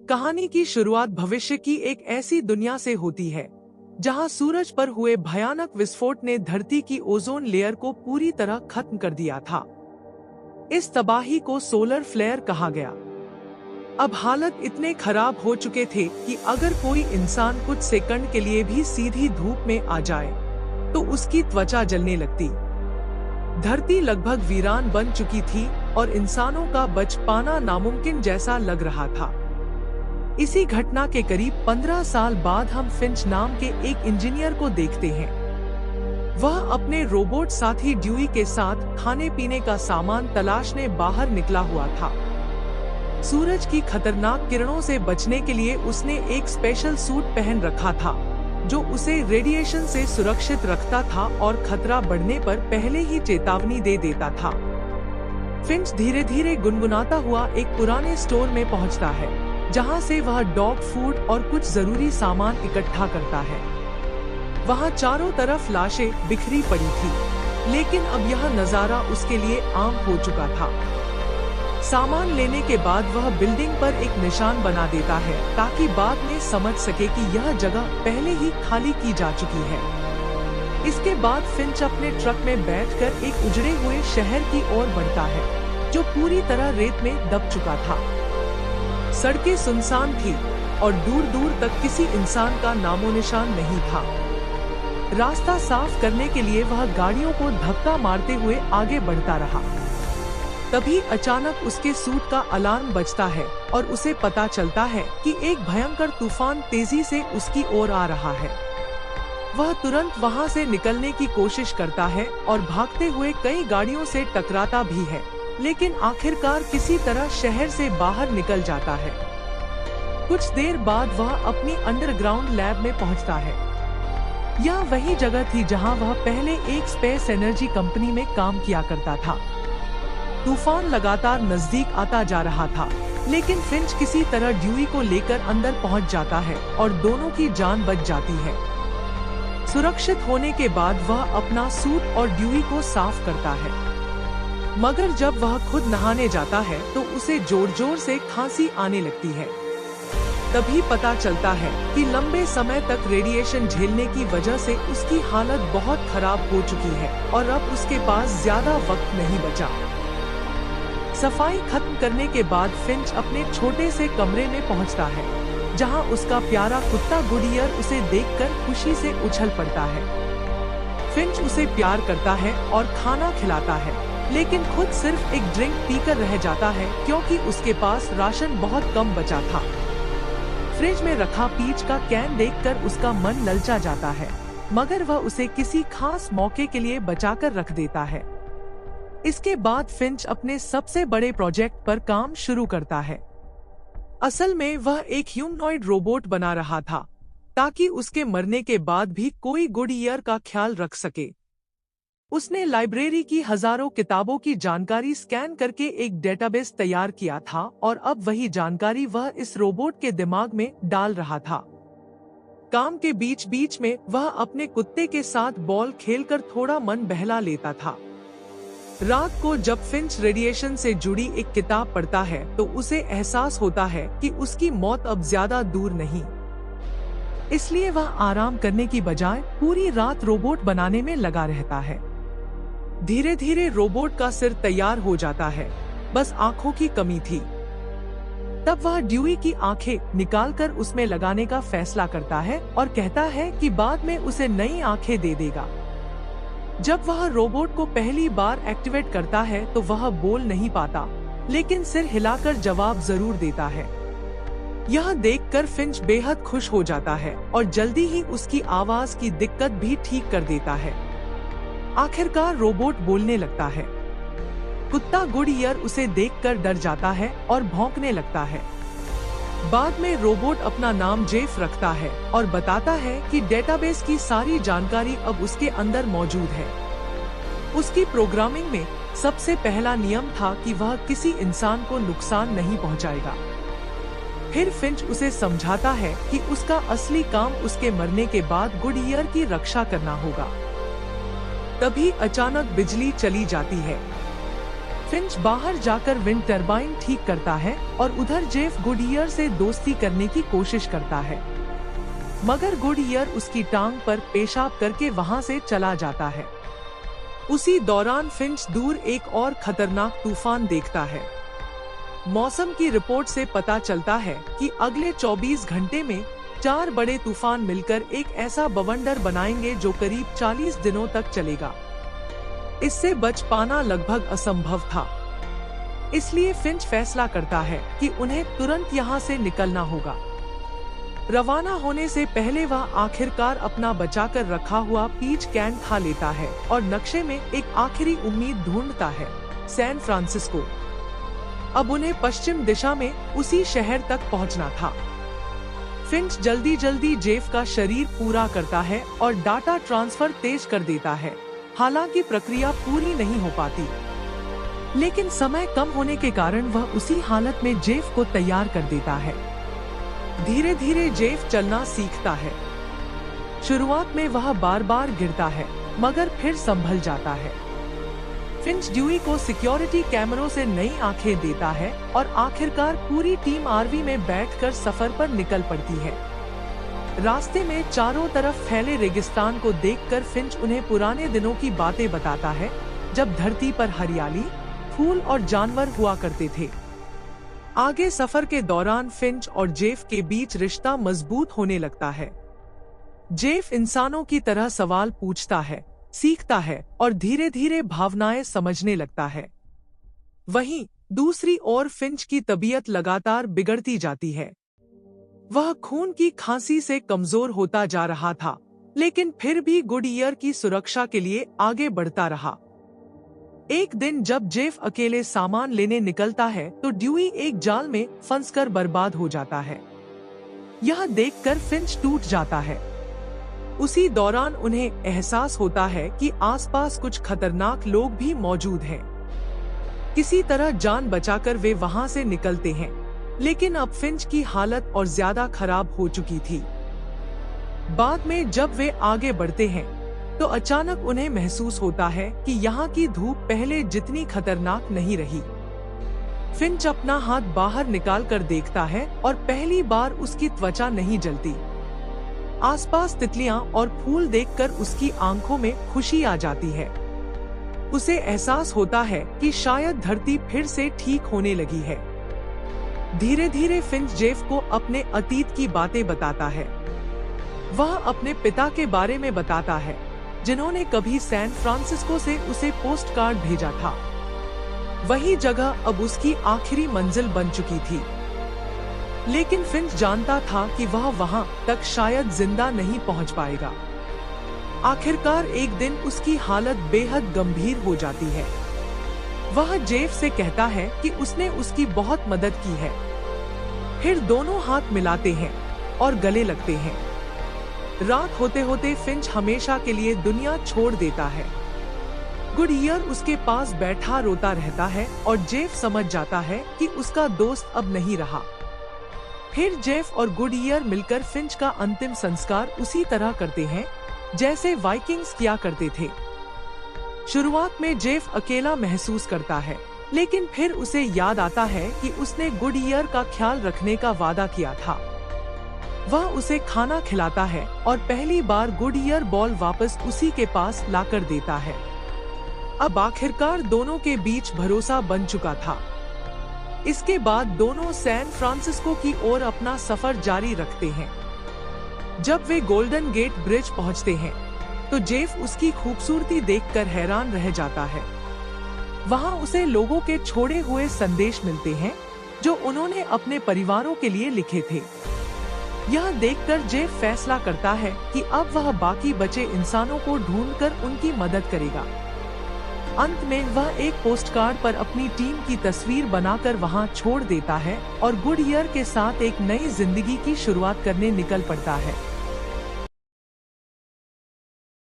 कहानी की शुरुआत भविष्य की एक ऐसी दुनिया से होती है जहां सूरज पर हुए भयानक विस्फोट ने धरती की ओजोन लेयर को पूरी तरह खत्म कर दिया था। इस तबाही को सोलर फ्लेयर कहा गया। अब हालत इतने खराब हो चुके थे कि अगर कोई इंसान कुछ सेकंड के लिए भी सीधी धूप में आ जाए तो उसकी त्वचा जलने लगती। धरती लगभग वीरान बन चुकी थी और इंसानों का बच पाना नामुमकिन जैसा लग रहा था। इसी घटना के करीब 15 साल बाद हम फिंच नाम के एक इंजीनियर को देखते हैं। वह अपने रोबोट साथी ड्यूई के साथ खाने पीने का सामान तलाशने बाहर निकला हुआ था। सूरज की खतरनाक किरणों से बचने के लिए उसने एक स्पेशल सूट पहन रखा था जो उसे रेडिएशन से सुरक्षित रखता था और खतरा बढ़ने पर पहले ही चेतावनी दे देता था। फिंच धीरे धीरे गुनगुनाता हुआ एक पुराने स्टोर में पहुंचता है जहां से वह डॉग फूड और कुछ जरूरी सामान इकट्ठा करता है। वहां चारों तरफ लाशें बिखरी पड़ी थी, लेकिन अब यह नजारा उसके लिए आम हो चुका था। सामान लेने के बाद वह बिल्डिंग पर एक निशान बना देता है ताकि बाद में समझ सके कि यह जगह पहले ही खाली की जा चुकी है। इसके बाद फिंच अपने ट्रक में बैठकर एक उजड़े हुए शहर की ओर बढ़ता है जो पूरी तरह रेत में दब चुका था। सड़कें सुनसान थी और दूर दूर तक किसी इंसान का नामो निशान नहीं था। रास्ता साफ करने के लिए वह गाड़ियों को धक्का मारते हुए आगे बढ़ता रहा। तभी अचानक उसके सूट का अलार्म बजता है और उसे पता चलता है कि एक भयंकर तूफान तेजी से उसकी ओर आ रहा है। वह तुरंत वहां से निकलने की कोशिश करता है और भागते हुए कई गाड़ियों से टकराता भी है, लेकिन आखिरकार किसी तरह शहर से बाहर निकल जाता है। कुछ देर बाद वह अपनी अंडरग्राउंड लैब में पहुंचता है। यह वही जगह थी जहां वह पहले एक स्पेस एनर्जी कंपनी में काम किया करता था। तूफान लगातार नजदीक आता जा रहा था, लेकिन फिंच किसी तरह ड्यूई को लेकर अंदर पहुंच जाता है और दोनों की जान बच जाती है। सुरक्षित होने के बाद वह अपना सूट और ड्यूई को साफ करता है, मगर जब वह खुद नहाने जाता है तो उसे जोर जोर से खांसी आने लगती है। तभी पता चलता है कि लंबे समय तक रेडिएशन झेलने की वजह से उसकी हालत बहुत खराब हो चुकी है और अब उसके पास ज्यादा वक्त नहीं बचा। सफाई खत्म करने के बाद फिंच अपने छोटे से कमरे में पहुंचता है जहां उसका प्यारा कुत्ता गुडियर उसे देखकर खुशी से उछल पड़ता है। फिंच उसे प्यार करता है और खाना खिलाता है, लेकिन खुद सिर्फ एक ड्रिंक पीकर रह जाता है क्योंकि उसके पास राशन बहुत कम बचा था। फ्रिज में रखा पीच का कैन देखकर उसका मन ललचा जाता है, मगर वह उसे किसी खास मौके के लिए बचाकर रख देता है। इसके बाद फिंच अपने सबसे बड़े प्रोजेक्ट पर काम शुरू करता है। असल में वह एक ह्यूमनॉइड रोबोट बना रहा था ताकि उसके मरने के बाद भी कोई गुडियर का ख्याल रख सके। उसने लाइब्रेरी की हजारों किताबों की जानकारी स्कैन करके एक डेटाबेस तैयार किया था और अब वही जानकारी वह इस रोबोट के दिमाग में डाल रहा था। काम के बीच बीच में वह अपने कुत्ते के साथ बॉल खेलकर थोड़ा मन बहला लेता था। रात को जब फिंच रेडिएशन से जुड़ी एक किताब पढ़ता है तो उसे एहसास होता है कि उसकी मौत अब ज्यादा दूर नहीं। इसलिए वह आराम करने की बजाय पूरी रात रोबोट बनाने में लगा रहता है। धीरे धीरे रोबोट का सिर तैयार हो जाता है, बस आंखों की कमी थी। तब वह ड्यूई की आंखें निकालकर उसमें लगाने का फैसला करता है और कहता है कि बाद में उसे नई आंखें दे देगा। जब वह रोबोट को पहली बार एक्टिवेट करता है तो वह बोल नहीं पाता, लेकिन सिर हिलाकर जवाब जरूर देता है। यह देखकर फिंच बेहद खुश हो जाता है और जल्दी ही उसकी आवाज की दिक्कत भी ठीक कर देता है। आखिरकार रोबोट बोलने लगता है। कुत्ता गुडियर उसे देखकर डर जाता है और भौंकने लगता है। बाद में रोबोट अपना नाम जेफ रखता है और बताता है कि डेटाबेस की सारी जानकारी अब उसके अंदर मौजूद है। उसकी प्रोग्रामिंग में सबसे पहला नियम था कि वह किसी इंसान को नुकसान नहीं पहुंचाएगा। फिर फिंच उसे समझाता है कि उसका असली काम उसके मरने के बाद गुडियर की रक्षा करना होगा। तभी अचानक बिजली चली जाती है। फिंच बाहर जाकर विंड टरबाइन ठीक करता है और उधर जेफ गुडईयर से दोस्ती करने की कोशिश करता है, मगर गुडईयर उसकी टांग पर पेशाब करके वहां से चला जाता है। उसी दौरान फिंच दूर एक और खतरनाक तूफान देखता है। मौसम की रिपोर्ट से पता चलता है कि अगले 24 घंटे में 4 बड़े तूफान मिलकर एक ऐसा बवंडर बनाएंगे जो करीब 40 दिनों तक चलेगा। इससे बच पाना लगभग असंभव था। इसलिए फिंच फैसला करता है कि उन्हें तुरंत यहाँ से निकलना होगा। रवाना होने से पहले वह आखिरकार अपना बचाकर रखा हुआ पीच कैन खा लेता है और नक्शे में एक आखिरी उम्मीद ढूंढता है, सैन फ्रांसिस्को। अब उन्हें पश्चिम दिशा में उसी शहर तक पहुंचना था। फिंच जल्दी जल्दी जेफ का शरीर पूरा करता है और डाटा ट्रांसफर तेज कर देता है। हालांकि प्रक्रिया पूरी नहीं हो पाती, लेकिन समय कम होने के कारण वह उसी हालत में जेफ को तैयार कर देता है। धीरे धीरे जेफ चलना सीखता है। शुरुआत में वह बार बार गिरता है, मगर फिर संभल जाता है। फिंच ड्यूई को सिक्योरिटी कैमरों से नई आंखें देता है और आखिरकार पूरी टीम आरवी में बैठकर सफर पर निकल पड़ती है। रास्ते में चारों तरफ फैले रेगिस्तान को देखकर फिंच उन्हें पुराने दिनों की बातें बताता है, जब धरती पर हरियाली, फूल और जानवर हुआ करते थे। आगे सफर के दौरान फिंच और जेफ के बीच रिश्ता मजबूत होने लगता है। जेफ इंसानों की तरह सवाल पूछता है, सीखता है और धीरे धीरे भावनाएं समझने लगता है। वहीं दूसरी ओर फिंच की तबीयत लगातार बिगड़ती जाती है। वह खून की खांसी से कमजोर होता जा रहा था, लेकिन फिर भी गुडईयर की सुरक्षा के लिए आगे बढ़ता रहा। एक दिन जब जेफ अकेले सामान लेने निकलता है तो ड्यूई एक जाल में फंसकर बर्बाद हो जाता है। यह देखकर फिंच टूट जाता है। उसी दौरान उन्हें एहसास होता है कि आसपास कुछ खतरनाक लोग भी मौजूद हैं। किसी तरह जान बचाकर वे वहां से निकलते हैं, लेकिन अब फिंच की हालत और ज्यादा खराब हो चुकी थी। बाद में जब वे आगे बढ़ते हैं तो अचानक उन्हें महसूस होता है कि यहाँ की धूप पहले जितनी खतरनाक नहीं रही। फिंच अपना हाथ बाहर निकाल कर देखता है और पहली बार उसकी त्वचा नहीं जलती। आसपास तितलियां और फूल देखकर उसकी आंखों में खुशी आ जाती है। उसे एहसास होता है कि शायद धरती फिर से ठीक होने लगी है। धीरे धीरे फिंच जेफ को अपने अतीत की बातें बताता है। वह अपने पिता के बारे में बताता है, जिन्होंने कभी सैन फ्रांसिस्को से उसे पोस्ट कार्ड भेजा था। वही जगह अब उसकी आखिरी मंजिल बन चुकी थी। लेकिन फिंच जानता था कि वह वहां तक शायद जिंदा नहीं पहुंच पाएगा। आखिरकार एक दिन उसकी हालत बेहद गंभीर हो जाती है। वह जेफ से कहता है कि उसने उसकी बहुत मदद की है। फिर दोनों हाथ मिलाते हैं और गले लगते हैं। रात होते होते फिंच हमेशा के लिए दुनिया छोड़ देता है। गुडईयर उसके पास बैठा रोता रहता है और जेफ समझ जाता है कि उसका दोस्त अब नहीं रहा। फिर जेफ और गुडईयर मिलकर फिंच का अंतिम संस्कार उसी तरह करते हैं जैसे वाइकिंग्स किया करते थे। शुरुआत में जेफ अकेला महसूस करता है, लेकिन फिर उसे याद आता है कि उसने गुडईयर का ख्याल रखने का वादा किया था। वह उसे खाना खिलाता है और पहली बार गुडईयर बॉल वापस उसी के पास लाकर देता है। अब आखिरकार दोनों के बीच भरोसा बन चुका था। इसके बाद दोनों सैन फ्रांसिस्को की ओर अपना सफर जारी रखते हैं। जब वे गोल्डन गेट ब्रिज पहुंचते हैं, तो जेफ उसकी खूबसूरती देखकर हैरान रह जाता है। वहां उसे लोगों के छोड़े हुए संदेश मिलते हैं, जो उन्होंने अपने परिवारों के लिए लिखे थे। यह देखकर जेफ फैसला करता है कि अब वह बाकी बचे इंसानों को ढूंढकर उनकी मदद करेगा। अंत में वह एक पोस्टकार्ड पर अपनी टीम की तस्वीर बनाकर वहां छोड़ देता है और गुडईयर के साथ एक नई जिंदगी की शुरुआत करने निकल पड़ता है।